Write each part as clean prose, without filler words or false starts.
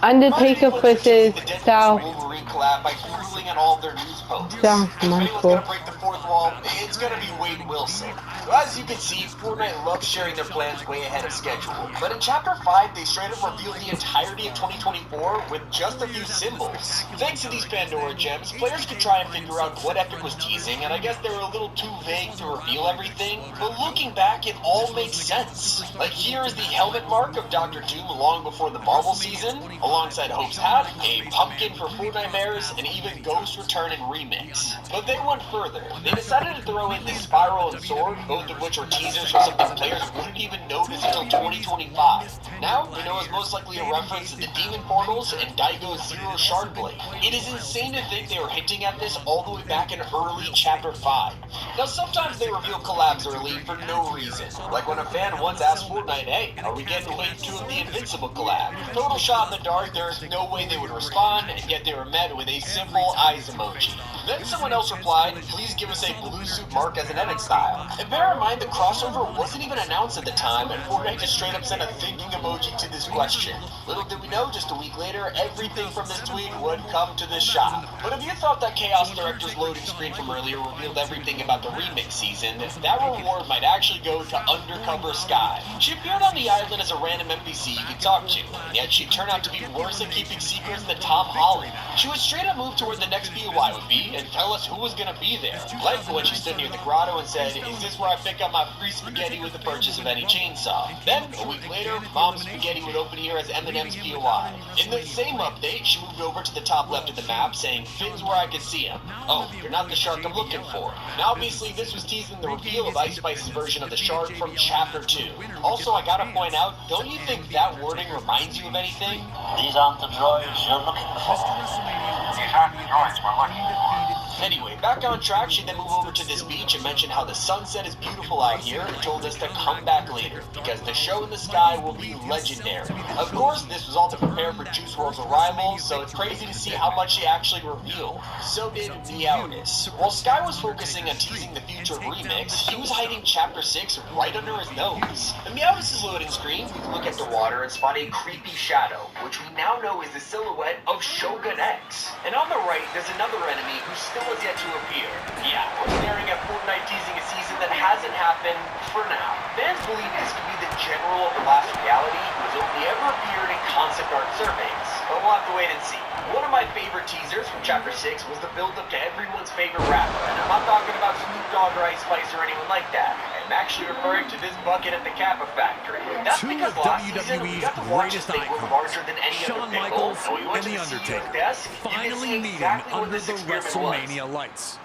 Undertaker versus the Deadpool South Wolverine collab by doodling on all of their news posts. South If anyone's gonna Michael. break the fourth wall, it's gonna be Wade Wilson. So as you can see, Fortnite loves sharing their plans way ahead of schedule. But in Chapter 5, they straight up revealed the entirety of 2024 with just a few symbols. Thanks to these Pandora gems, players could try and figure out what Epic was teasing, and I guess they were a little too vague to reveal everything, but looking back, it all makes sense. Like here is the helmet mark of Doctor Doom long before the Marvel season, alongside Hope's hat, a pumpkin for Fortnitemares, and even Ghost Return and Remix. But they went further. They decided to throw in the Spiral and Sword, both of which are teasers for something players wouldn't even notice until 2025. Now, we know it's most likely a reference to the Demon Portals and Daigo's Zero Shard Blade. It is insane to think they were hinting at this all the way back in early Chapter 5. Now, sometimes they reveal collabs early for no reason. Like when a fan once asked Fortnite, hey, are we getting Wave 2 of the Invincible collab? Total shot in the dark, there is no way they would respond, and yet they were met with a simple eyes emoji. Then someone else replied, please give us a blue suit mark as an edit style. And bear in mind, the crossover wasn't even announced at the time, and Fortnite just straight up sent a thinking emoji to this question. Little did we know, just a week later, everything from this tweet would come to this shop. But if you thought that Chaos Director's loading screen from earlier revealed everything about the remix season, that reward might actually go to Undercover Sky. She appeared on the island as a random NPC you could talk to, and yet she turned out to be worse at keeping secrets than Tom Holland. She would straight up move to where the next POI would be and tell us who was gonna be there. Like when she stood near the grotto and said, is this where I pick up my free spaghetti with the purchase of any chainsaw? Then, a week later, Mom's Spaghetti would open here as Eminem's POI. In the same update, she moved over to the top left of the map, saying, Finn's where I could see him. Oh, you're not the shark I'm looking for. Now, obviously, this was teasing the reveal of Ice Spice's version of the shark from Chapter 2. Also, I gotta point out, don't you think that wording reminds you of anything? These aren't the droids you're looking for. These aren't the droids we're looking for. Anyway, back on track, she then moved over to this beach and mentioned how the sunset is beautiful out here and told us to come back later, because the show in the sky will be legendary. Of course, this was all to prepare for Juice WRLD's arrival, so it's crazy to see how much she actually revealed. So did Meowdis. While Sky was focusing on teasing the future remix, he was hiding Chapter 6 right under his nose. In Meowdis' loading screen, we look at the water and spot a creepy shadow, which we now know is the silhouette of Shogun X. And on the right, there's another enemy who still has yet to appear. Yeah, we're staring at Fortnite teasing a season that hasn't happened for now. Fans believe this could be the general of the last reality who has only ever appeared in concept art surveys, but we'll have to wait and see. One of my favorite teasers from Chapter 6 was the build-up to everyone's favorite rapper, and I'm not talking about Snoop Dogg or Ice Spice or anyone like that. I'm actually referring to this bucket at the Kappa Factory. That's Two because of last season we WWE's got to watch greatest this thing grow icons, larger than any Shawn other pickle, Michaels and we went and to The the CEO's Undertaker, desk, you could finally see meeting exactly what under this the experiment was. WrestleMania lights.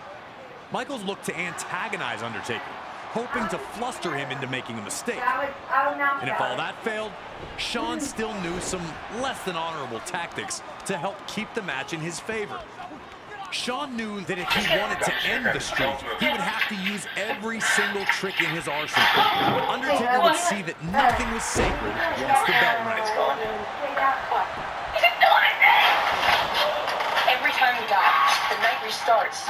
Michaels looked to antagonize Undertaker, hoping to fluster him into making a mistake. And if all that failed, Shawn still knew some less than honorable tactics to help keep the match in his favor. Shawn knew that if he wanted to end the streak, he would have to use every single trick in his arsenal. Undertaker would see that nothing was sacred once the bell rang. Every time we die, the night restarts,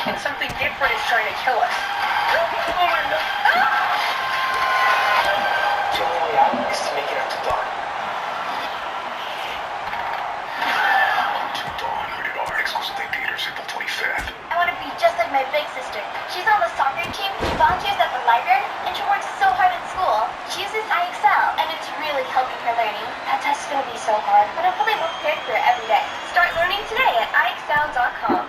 and something different is trying to kill us. Oh my God. The only way out is to make it after dawn. Until Dawn, rated R. Exclusive theaters April 25th. I want to be just like my big sister. She's on the soccer team, she volunteers at the library, and she works so hard at school. She uses iExcel, and it's really helping her learning. That test is going to be so hard, but I'm probably more prepared for it every day. Start learning today at iExcel.com.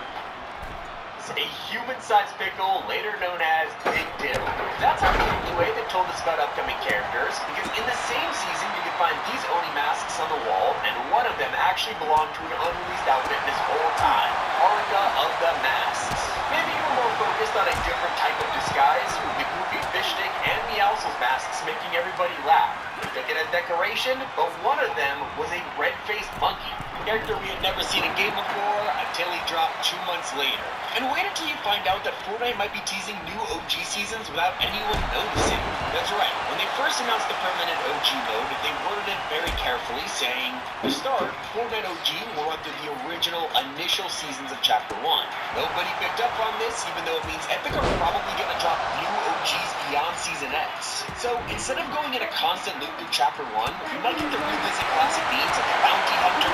A human-sized pickle, later known as Big Dill. That's how UA that told us about upcoming characters, because in the same season you can find these Oni masks on the wall, and one of them actually belonged to an unreleased outfit this whole time, Haruka of the Masks. Maybe you were more focused on a different type of disguise, with the goofy fish stick and Meowscles masks making everybody laugh. We took it as decoration, but one of them was a red-faced monkey, a character we had never seen in game before until he dropped 2 months later. And wait until you find out that Fortnite might be teasing new OG seasons without anyone noticing. That's right, when they first announced the permanent OG mode, they worded it very carefully, saying, to start, Fortnite OG will run through the original initial seasons of Chapter 1. Nobody picked up on this, even though it means Epic are probably going to drop new OGs beyond Season X. So instead of going in a constant loop through Chapter 1, we might get to revisit classic themes like the Bounty Hunter,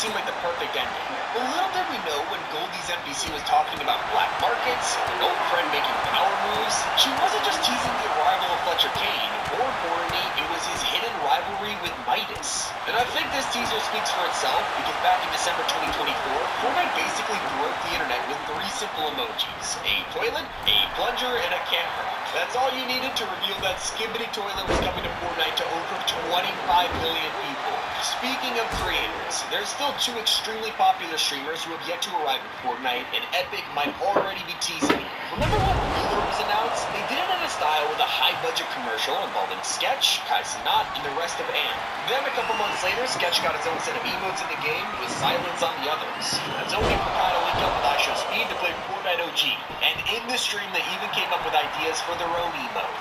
seemed like the perfect ending. But little did we know when Goldie's NBC was talking about black markets, an old friend making power moves, she wasn't just teasing the arrival of Fletcher Kane. More importantly, it was his hidden rivalry with Midas. And I think this teaser speaks for itself, because back in December 2024, Fortnite basically broke the internet with 3 simple emojis: a toilet, a plunger, and a camera. That's all you needed to reveal that Skibbity Toilet was coming to Fortnite to over 25 million people. Speaking of creators, there's still 2 extremely popular streamers who have yet to arrive in Fortnite, and Epic might already be teasing it. Remember when Wheeler was announced? They did it in a style with a high-budget commercial involving Sketch, Kai Cenat, and the rest of AMP. Then a couple months later, Sketch got his own set of emotes in the game, with silence on the others. That's only for Kai to link up with IShowSpeed to play Fortnite OG. And in the stream, they even came up with ideas for their own emote.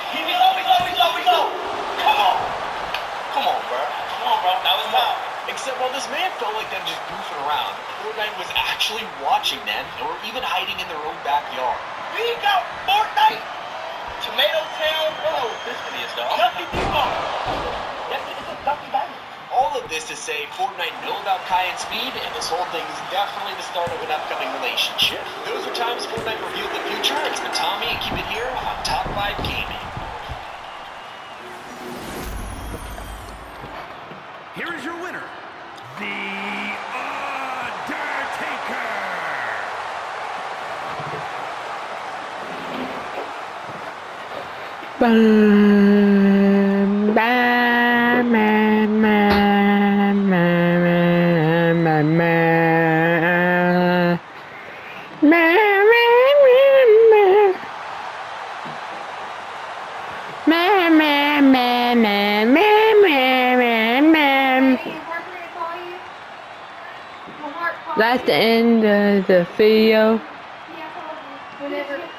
Here we go. Come on, bro. Come on, bro. That was time. Except while this man felt like them just goofing around, Fortnite was actually watching them and were even hiding in their own backyard. We got Fortnite. Tomato Town. Oh, this video stuff. Ducky Depot. Yes, it's a Ducky Diamond. All of this to say, Fortnite know about Kai and Speed, and this whole thing is definitely the start of an upcoming relationship. Those are times Fortnite revealed the future. It's been Tommy, and keep it here on Top 5 Gaming. Here is your winner, The Undertaker. Bam, bam, bam, bam, bam, bam, That's the end of the video. Whenever. Okay.